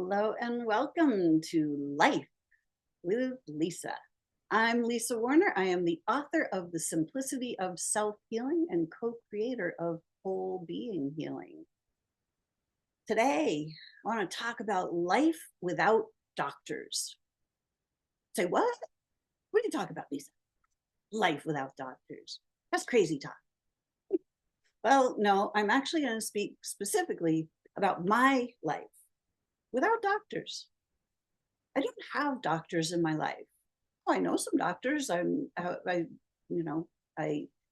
Hello and welcome to Life with Lisa. I'm Lisa Warner. I am the author of The Simplicity of Self-Healing and co-creator of Whole Being Healing. Today, I want to talk about life without doctors. Say, what? What are you talking about, Lisa? Life without doctors. That's crazy talk. Well, no, I'm actually going to speak specifically about my life without doctors. I don't have doctors in my life. Oh, I know some doctors. I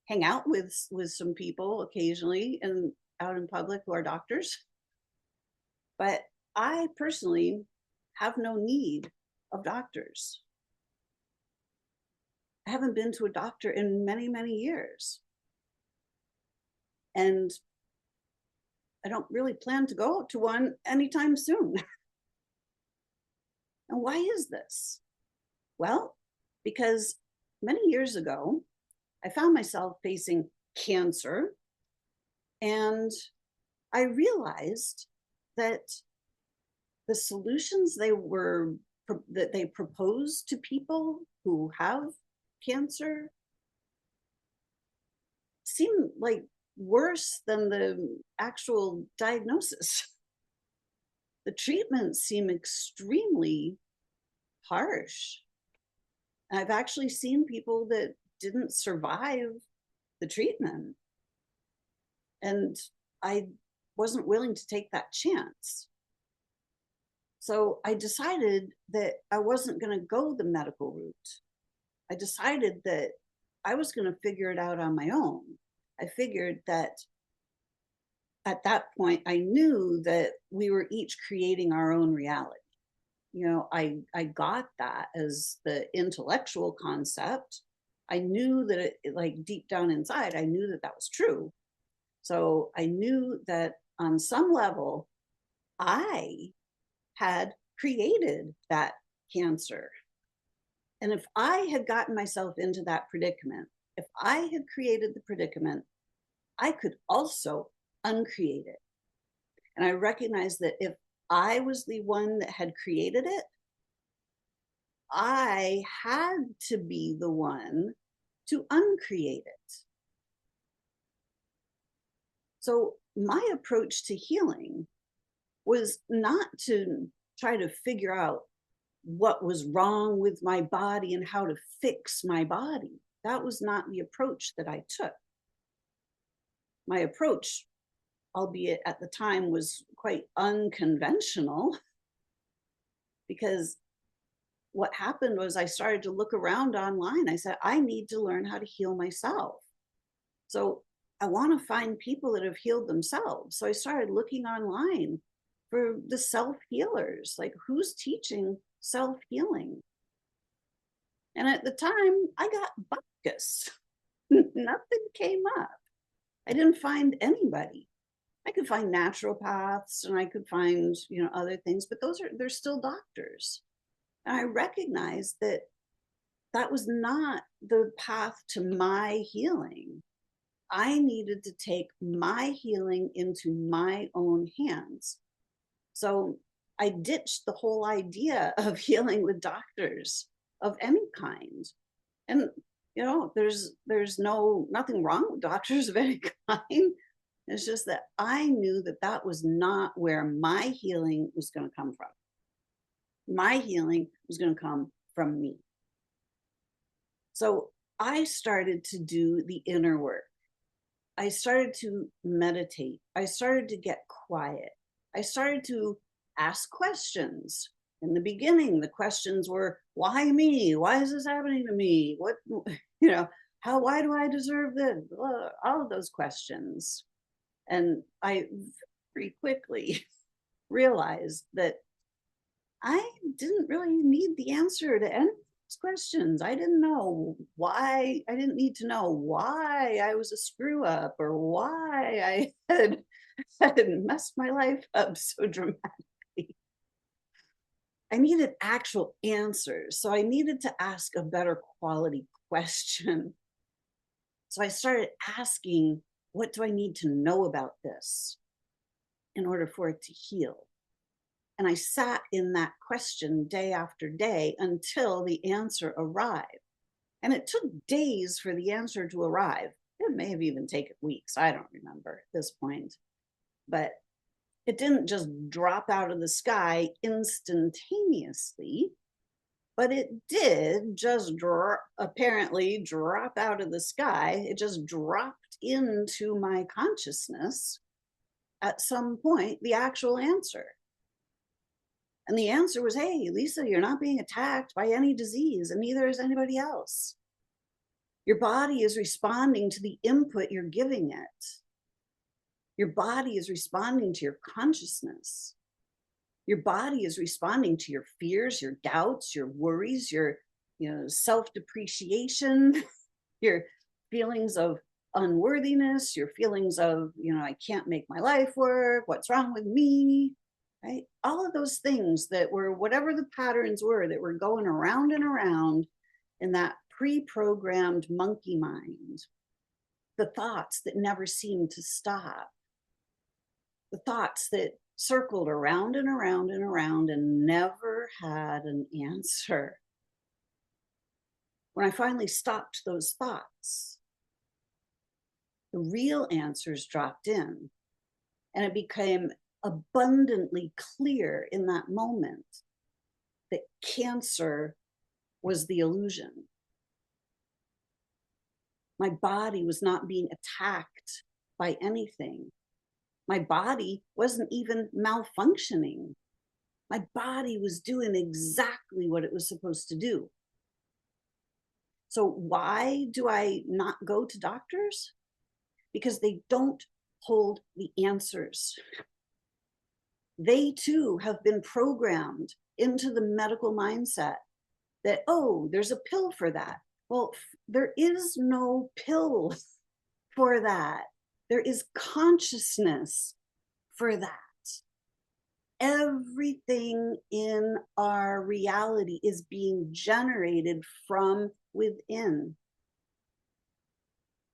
hang out with some people occasionally and out in public who are doctors. But I personally have no need of doctors. I haven't been to a doctor in many, many years. And I don't really plan to go to one anytime soon. And why is this? Well, because many years ago, I found myself facing cancer, and I realized that the solutions that they propose to people who have cancer seem like worse than the actual diagnosis. The treatments seem extremely harsh. I've actually seen people that didn't survive the treatment, and I wasn't willing to take that chance. So I decided that I wasn't going to go the medical route. I decided that I was going to figure it out on my own. I figured that at that point, I knew that we were each creating our own reality. I got that as the intellectual concept. I knew that it, like deep down inside, I knew that that was true. So I knew that on some level, I had created that cancer. And if I had gotten myself into that predicament, if I had created the predicament, I could also uncreate it. And I recognized that if I was the one that had created it, I had to be the one to uncreate it. So my approach to healing was not to try to figure out what was wrong with my body and how to fix my body. That was not the approach that I took. My approach, albeit at the time, was quite unconventional, because what happened was I started to look around online. I said, I need to learn how to heal myself. So I want to find people that have healed themselves. So I started looking online for the self-healers, like who's teaching self-healing. And at the time, I got bupkis. Nothing came up. I didn't find anybody. I could find naturopaths and I could find, other things, but they're still doctors. And I recognized that that was not the path to my healing. I needed to take my healing into my own hands. So I ditched the whole idea of healing with doctors of any kind. And there's nothing wrong with doctors of any kind. It's just that I knew that that was not where my healing was going to come from. My healing was going to come from me. So I started to do the inner work. I started to meditate. I started to get quiet. I started to ask questions. In the beginning, the questions were, why me? Why is this happening to me? What, why do I deserve this? All of those questions. And I very quickly realized that I didn't really need the answer to any of those questions. I didn't know why. I didn't need to know why I was a screw up or why I had messed my life up so dramatically. I needed actual answers. So I needed to ask a better quality question. So I started asking, what do I need to know about this in order for it to heal? And I sat in that question day after day until the answer arrived. And it took days for the answer to arrive. It may have even taken weeks. I don't remember at this point. But it didn't just drop out of the sky instantaneously, but it did just apparently drop out of the sky. It just dropped into my consciousness at some point, the actual answer. And the answer was, hey, Lisa, you're not being attacked by any disease, and neither is anybody else. Your body is responding to the input you're giving it. Your body is responding to your consciousness. Your body is responding to your fears, your doubts, your worries, your self-depreciation, your feelings of unworthiness, your feelings of, I can't make my life work, what's wrong with me, right? All of those things that were, whatever the patterns were that were going around and around in that pre-programmed monkey mind, the thoughts that never seemed to stop, the thoughts that circled around and around and around and never had an answer. When I finally stopped those thoughts, the real answers dropped in, and it became abundantly clear in that moment that cancer was the illusion. My body was not being attacked by anything. My body wasn't even malfunctioning. My body was doing exactly what it was supposed to do. So why do I not go to doctors? Because they don't hold the answers. They too have been programmed into the medical mindset that, oh, there's a pill for that. Well, there is no pill for that. There is consciousness for that. Everything in our reality is being generated from within.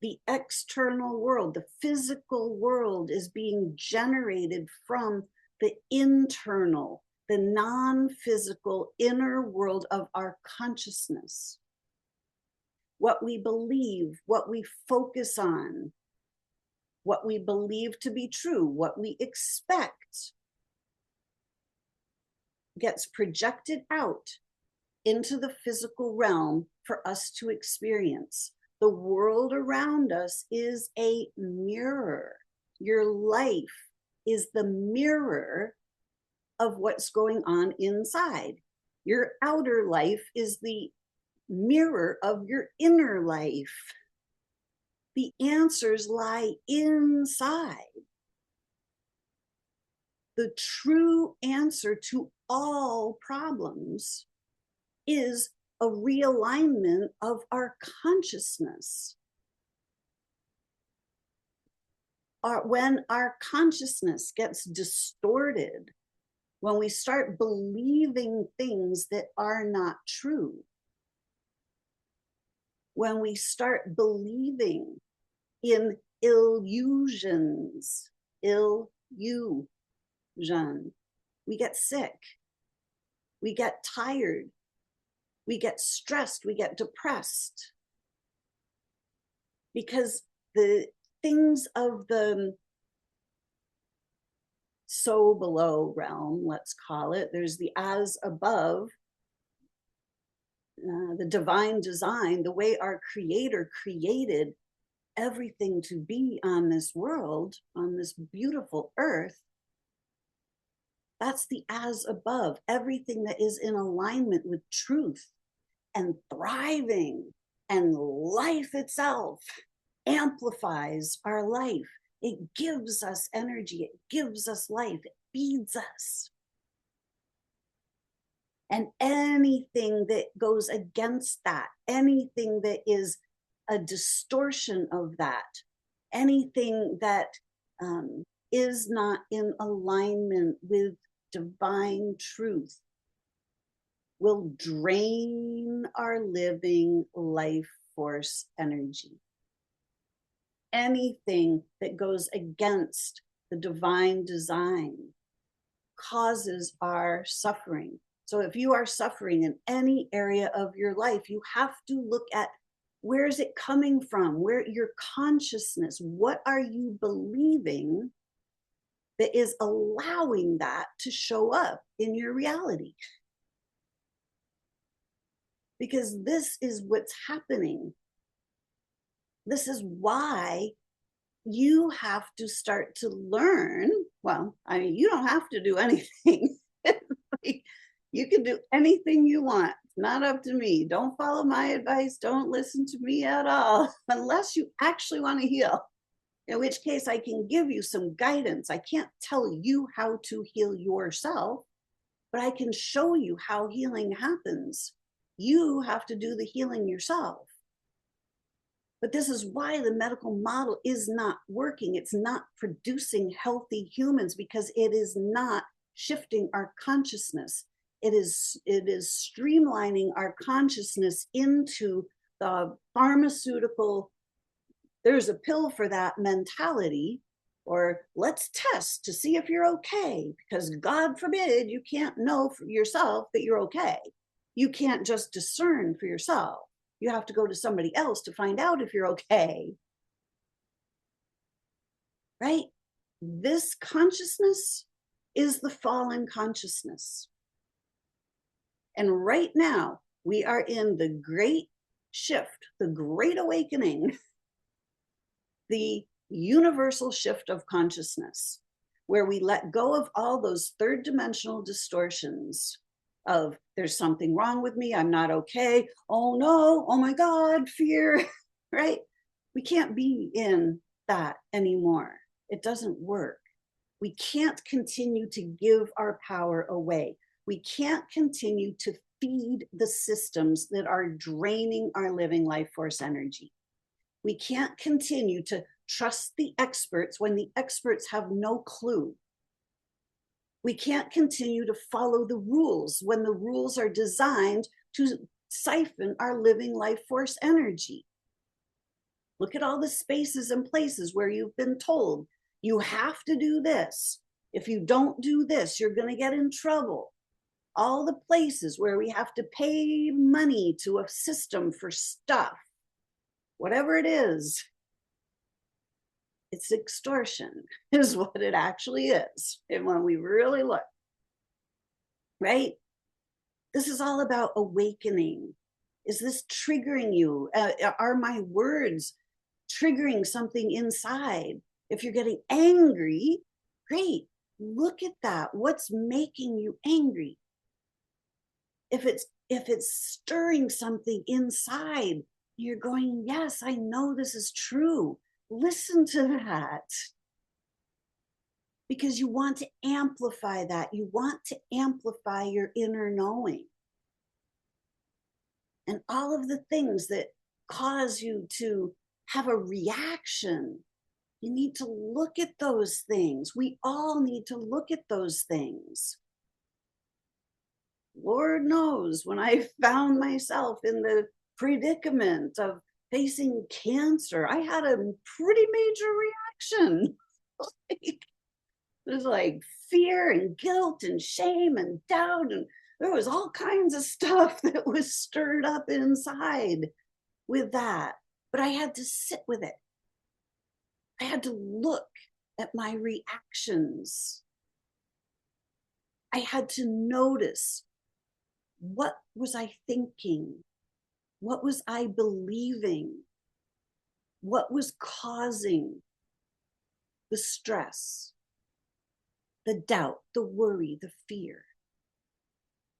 The external world, the physical world, is being generated from the internal, the non-physical inner world of our consciousness. What we believe, what we focus on, what we believe to be true, what we expect, gets projected out into the physical realm for us to experience. The world around us is a mirror. Your life is the mirror of what's going on inside. Your outer life is the mirror of your inner life. The answers lie inside. The true answer to all problems is a realignment of our consciousness. When our consciousness gets distorted, when we start believing things that are not true, when we start believing in illusions, we get sick, we get tired, we get stressed, we get depressed, because the things of the so below realm, let's call it, there's the as above, the divine design, the way our creator created everything to be on this world, on this beautiful earth. That's the as above, everything that is in alignment with truth and thriving, and life itself amplifies our life. It gives us energy, it gives us life, it feeds us. And anything that goes against that, anything that is a distortion of that, anything that is not in alignment with divine truth, will drain our living life force energy. Anything that goes against the divine design causes our suffering. So if you are suffering in any area of your life, you have to look at, where is it coming from? Where your consciousness, what are you believing that is allowing that to show up in your reality? Because this is what's happening. This is why you have to start to learn. Well, I mean, you don't have to do anything. You can do anything you want. It's not up to me. Don't follow my advice. Don't listen to me at all, unless you actually want to heal. In which case, I can give you some guidance. I can't tell you how to heal yourself, but I can show you how healing happens. You have to do the healing yourself. But this is why the medical model is not working. It's not producing healthy humans, because it is not shifting our consciousness. It is streamlining our consciousness into the pharmaceutical, there's a pill for that mentality, or let's test to see if you're okay, because God forbid you can't know for yourself that you're okay. You can't just discern for yourself. You have to go to somebody else to find out if you're okay. Right? This consciousness is the fallen consciousness. And right now, we are in the great shift, the great awakening, the universal shift of consciousness, where we let go of all those third dimensional distortions of, there's something wrong with me, I'm not okay, oh no, oh my God, fear, right? We can't be in that anymore. It doesn't work. We can't continue to give our power away. We can't continue to feed the systems that are draining our living life force energy. We can't continue to trust the experts when the experts have no clue. We can't continue to follow the rules when the rules are designed to siphon our living life force energy. Look at all the spaces and places where you've been told, you have to do this. If you don't do this, you're going to get in trouble. All the places where we have to pay money to a system for stuff, whatever it is, it's extortion, is what it actually is. And when we really look, right? This is all about awakening. Is this triggering you? Are my words triggering something inside? If you're getting angry, great. Look at that. What's making you angry? If it's stirring something inside, you're going, yes, I know this is true. Listen to that. Because you want to amplify that. You want to amplify your inner knowing. And all of the things that cause you to have a reaction, you need to look at those things. We all need to look at those things. Lord knows, when I found myself in the predicament of facing cancer, I had a pretty major reaction. It was like fear and guilt and shame and doubt, and there was all kinds of stuff that was stirred up inside with that. But I had to sit with it. I had to look at my reactions. I had to notice, what was I thinking? What was I believing? What was causing the stress, the doubt, the worry, the fear?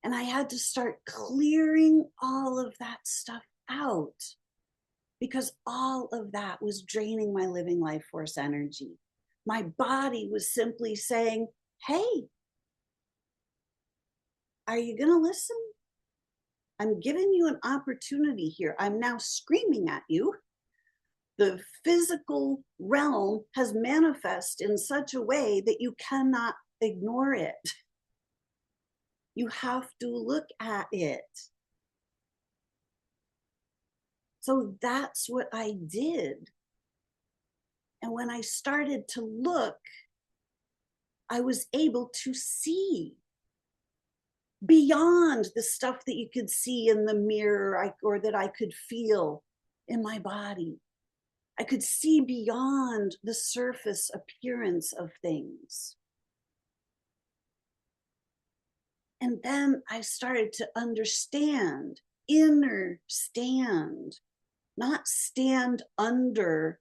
And I had to start clearing all of that stuff out, because all of that was draining my living life force energy. My body was simply saying, hey, are you going to listen? I'm giving you an opportunity here. I'm now screaming at you. The physical realm has manifested in such a way that you cannot ignore it. You have to look at it. So that's what I did. And when I started to look, I was able to see beyond the stuff that you could see in the mirror or that I could feel in my body. I could see beyond the surface appearance of things. And then I started to understand, not stand under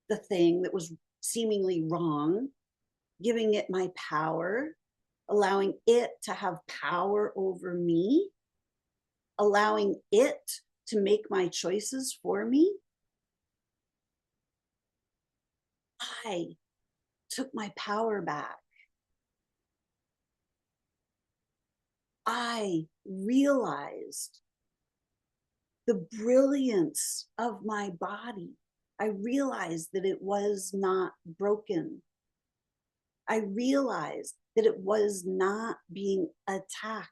the thing that was seemingly wrong, giving it my power, allowing it to have power over me, allowing it to make my choices for me. I took my power back. I realized the brilliance of my body. I realized that it was not broken. I realized that it was not being attacked.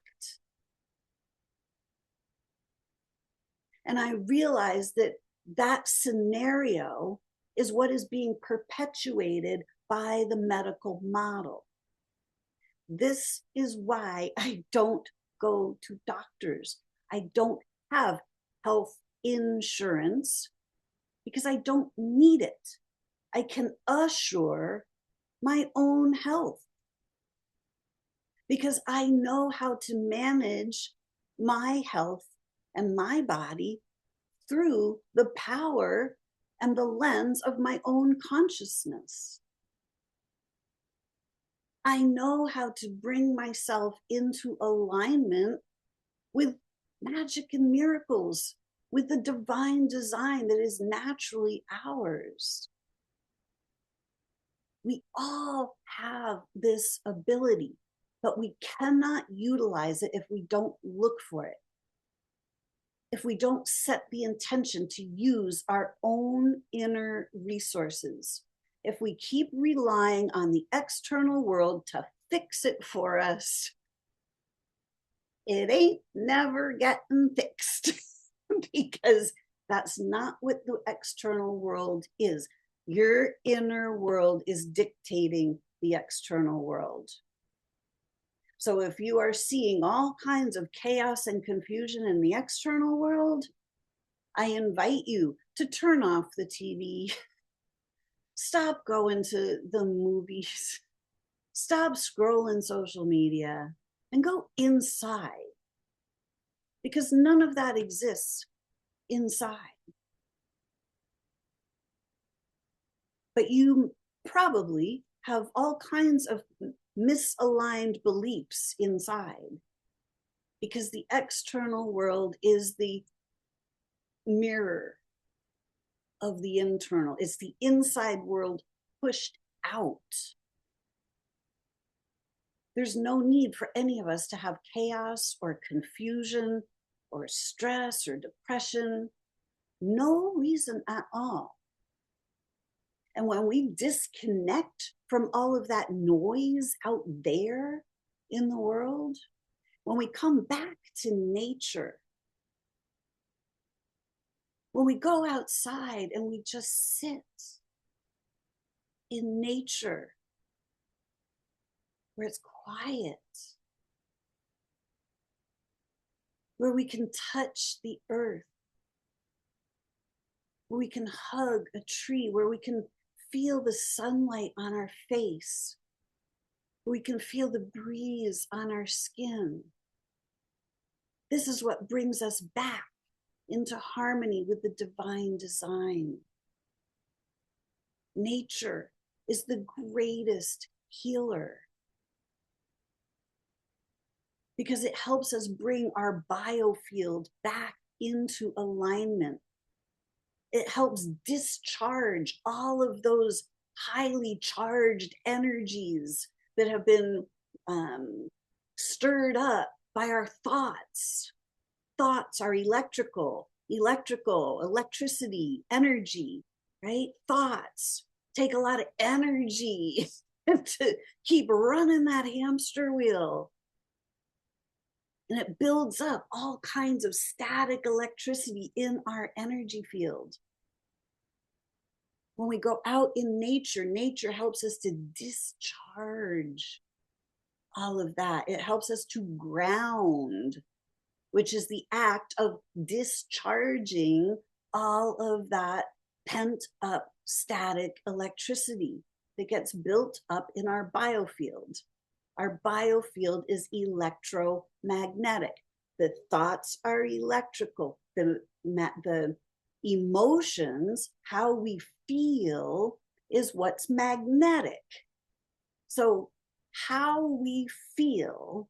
And I realized that that scenario is what is being perpetuated by the medical model. This is why I don't go to doctors. I don't have health insurance because I don't need it. I can assure my own health because I know how to manage my health and my body through the power and the lens of my own consciousness. I know how to bring myself into alignment with magic and miracles, with the divine design that is naturally ours. We all have this ability, but we cannot utilize it if we don't look for it. If we don't set the intention to use our own inner resources, if we keep relying on the external world to fix it for us, it ain't never getting fixed because that's not what the external world is. Your inner world is dictating the external world. So if you are seeing all kinds of chaos and confusion in the external world, I invite you to turn off the TV, stop going to the movies, stop scrolling social media, and go inside. Because none of that exists inside. But you probably have all kinds of misaligned beliefs inside because the external world is the mirror of the internal. It's the inside world pushed out. There's no need for any of us to have chaos or confusion or stress or depression. No reason at all. And when we disconnect from all of that noise out there in the world, when we come back to nature, when we go outside and we just sit in nature where it's quiet, where we can touch the earth, where we can hug a tree, where we can feel the sunlight on our face, where we can feel the breeze on our skin. This is what brings us back into harmony with the divine design. Nature is the greatest healer because it helps us bring our biofield back into alignment. It helps discharge all of those highly charged energies that have been stirred up by our thoughts. Thoughts are electricity, energy, right? Thoughts take a lot of energy to keep running that hamster wheel. And it builds up all kinds of static electricity in our energy field. When we go out in nature, nature helps us to discharge all of that. It helps us to ground, which is the act of discharging all of that pent up static electricity that gets built up in our biofield. Our biofield is electromagnetic. The thoughts are electrical. The emotions, how we feel, is what's magnetic. So how we feel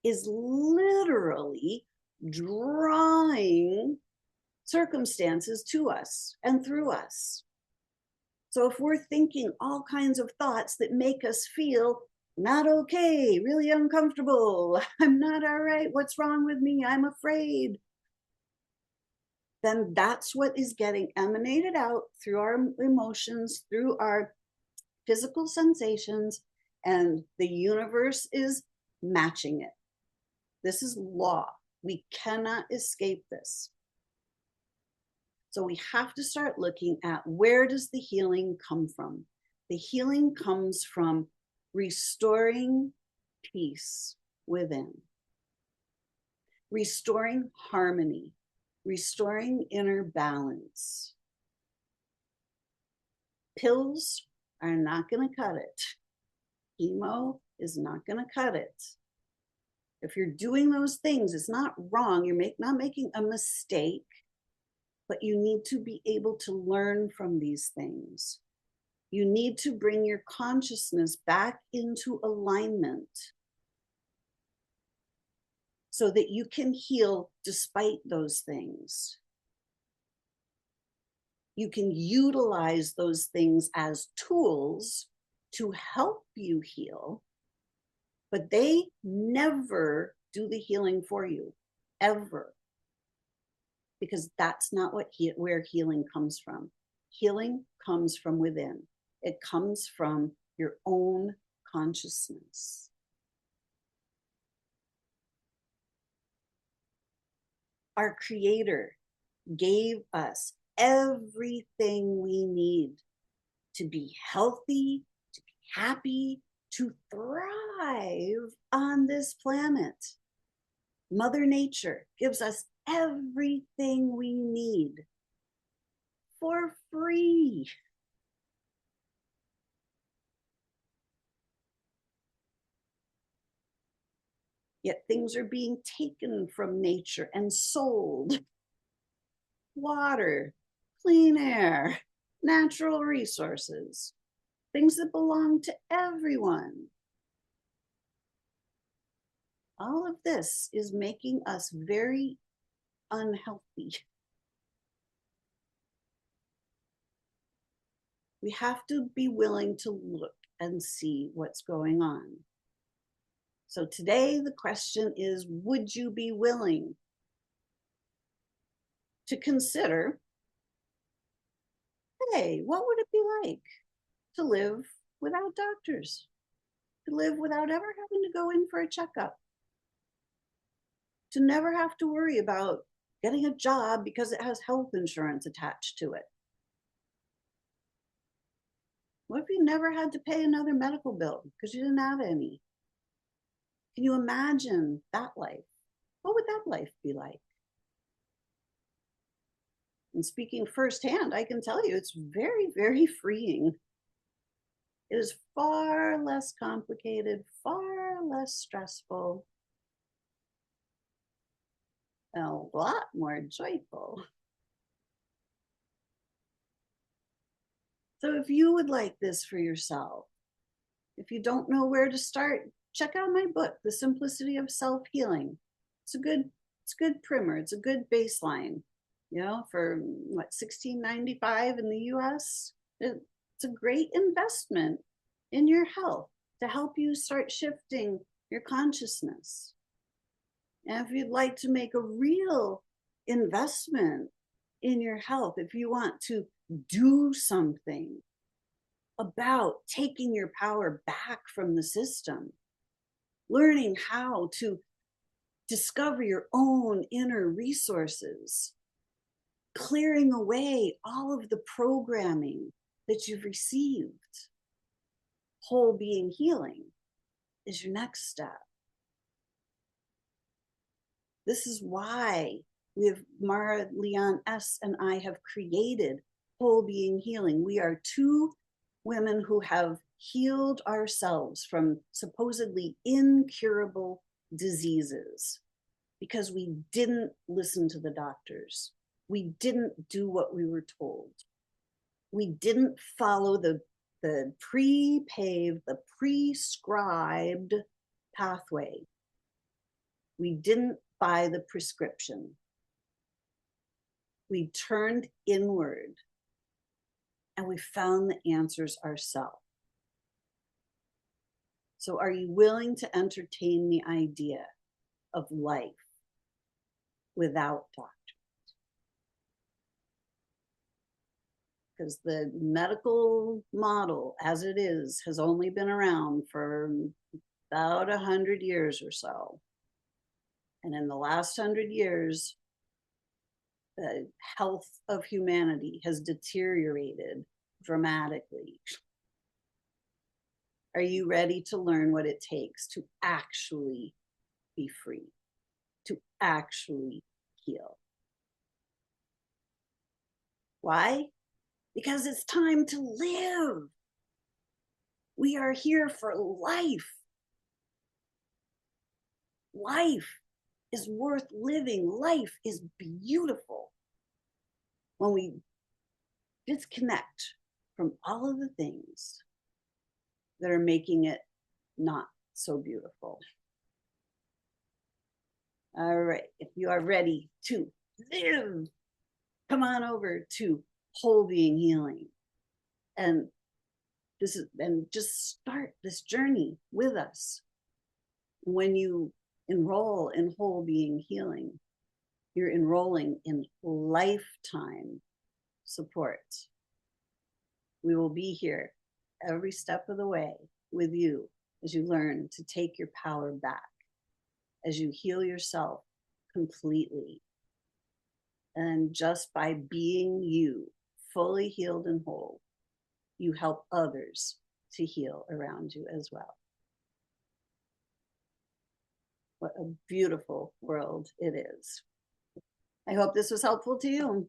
is literally drawing circumstances to us and through us. So if we're thinking all kinds of thoughts that make us feel not okay, really uncomfortable, I'm not all right, what's wrong with me, I'm afraid, then that's what is getting emanated out through our emotions, through our physical sensations, and the universe is matching it. This is law. We cannot escape this. So we have to start looking at, where does the healing come from? The healing comes from restoring peace within, restoring harmony, restoring inner balance. Pills are not going to cut it. Chemo is not going to cut it. If you're doing those things, it's not wrong. You're not making a mistake, but you need to be able to learn from these things. You need to bring your consciousness back into alignment so that you can heal despite those things. You can utilize those things as tools to help you heal, but they never do the healing for you, ever. Because that's not where healing comes from. Healing comes from within. It comes from your own consciousness. Our Creator gave us everything we need to be healthy, to be happy, to thrive on this planet. Mother Nature gives us everything we need for free. Yet things are being taken from nature and sold. Water, clean air, natural resources, things that belong to everyone. All of this is making us very unhealthy. We have to be willing to look and see what's going on. So today the question is, would you be willing to consider, hey, what would it be like to live without doctors, to live without ever having to go in for a checkup, to never have to worry about getting a job because it has health insurance attached to it? What if you never had to pay another medical bill because you didn't have any? Can you imagine that life? What would that life be like? And speaking firsthand, I can tell you it's very, very freeing. It is far less complicated, far less stressful, and a lot more joyful. So if you would like this for yourself, if you don't know where to start, check out my book, The Simplicity of Self-Healing. It's a good primer. It's a good baseline, for what, $16.95 in the US. It's a great investment in your health to help you start shifting your consciousness. And if you'd like to make a real investment in your health, if you want to do something about taking your power back from the system, learning how to discover your own inner resources, clearing away all of the programming that you've received. Whole being healing is your next step. This is why we have Mara, Leon S. and I have created Whole Being Healing. We are two women who have healed ourselves from supposedly incurable diseases because we didn't listen to the doctors. We didn't do what we were told. We didn't follow the pre-paved, the prescribed pathway. We didn't buy the prescription. We turned inward and we found the answers ourselves. So are you willing to entertain the idea of life without doctors? Because the medical model as it is has only been around for about 100 years or so. And in the last 100 years, the health of humanity has deteriorated dramatically. Are you ready to learn what it takes to actually be free, to actually heal? Why? Because it's time to live. We are here for life. Life is worth living. Life is beautiful. When we disconnect from all of the things that are making it not so beautiful. All right, if you are ready to live, come on over to Whole Being Healing. And just start this journey with us. When you enroll in Whole Being Healing, you're enrolling in lifetime support. We will be here every step of the way with you as you learn to take your power back, as you heal yourself completely. And just by being you, fully healed and whole, you help others to heal around you as well. What a beautiful world it is. I hope this was helpful to you.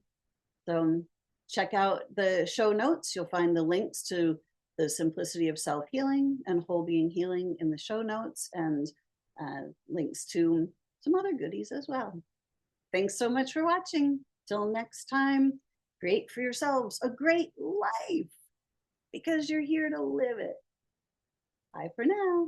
So check out the show notes. You'll find the links to the Simplicity of Self-Healing and Whole Being Healing in the show notes, and links to some other goodies as well. Thanks so much for watching. Till next time, create for yourselves a great life because you're here to live it. Bye for now.